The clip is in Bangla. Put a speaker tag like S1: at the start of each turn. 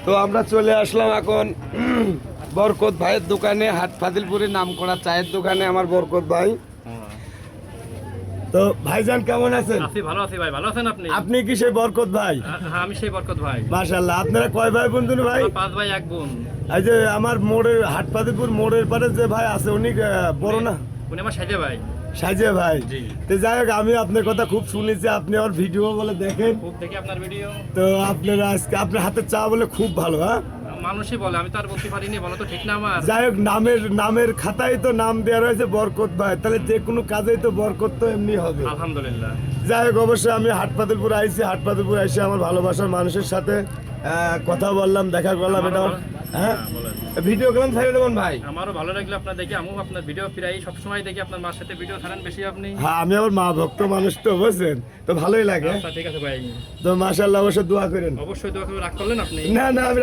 S1: তো আমরা চলে আসলাম এখন বরকত ভাইয়ের দোকানে, হাট ফাজিলপুরে নাম করা চায়ের দোকানে আমার বরকত ভাই। তো ভাইজান কেমন আছেন?
S2: আছি, ভালো আছি ভাই। ভালো আছেন আপনি?
S1: আপনি কি সেই বরকত ভাই?
S2: হ্যাঁ, আমি সেই বরকত ভাই।
S1: মাশাআল্লাহ। আপনারা কয় ভাই বন্ধু ভাই?
S2: আমরা 5 ভাই 1 বোন।
S1: এই যে আমার মোড়ের হাট ফাজিলপুর মোড়ের পারে যে ভাই আছে উনি বড় না?
S2: উনি আমার সাইজে ভাই।
S1: সাইজে ভাই।
S2: জি।
S1: তো যাই হোক, আমি আপনার কথা খুব শুনেছি, আপনি আমার ভিডিও বলে দেখেন।
S2: খুব দেখি আপনার ভিডিও।
S1: তো আপনারা আজকে আপনার হাতের চা বলে খুব ভালো। হ্যাঁ,
S2: মানুষই বলে, আমি তো আর বলতে পারিনি, বলো তো ঠিক না আমার?
S1: যাই হোক, নামের খাতায় তো নাম দেওয়া রয়েছে বরকত ভাই, তাহলে যে কোনো কাজেই তো বরকত তো এমনি হবে।
S2: আলহামদুলিল্লাহ।
S1: যাই হোক, অবশ্যই আমি হাট ফাজিলপুর আইছি, হাট ফাজিলপুর এসে আমার ভালোবাসার মানুষের সাথে কথা বললাম, দেখা করলাম। এটা হ্যাঁ, ভিডিও কেমন থাকে দেবেন ভাই?
S2: আমারও ভালো লাগলো আপনার দেখে। আমিও আপনার ভিডিও প্রায় সবসময় দেখি, আপনার মার সাথে ভিডিও ছাড়েন বেশি আপনি।
S1: হ্যাঁ, আমি আমার মা ভক্ত মানুষ তো, বুঝছেন, তো ভালোই লাগে।
S2: আচ্ছা ঠিক আছে ভাই,
S1: তো মাশাআল্লাহ, অবশ্যই দোয়া করেন।
S2: অবশ্যই দোয়া করে রাগ করলেন আপনি।
S1: না না, আমি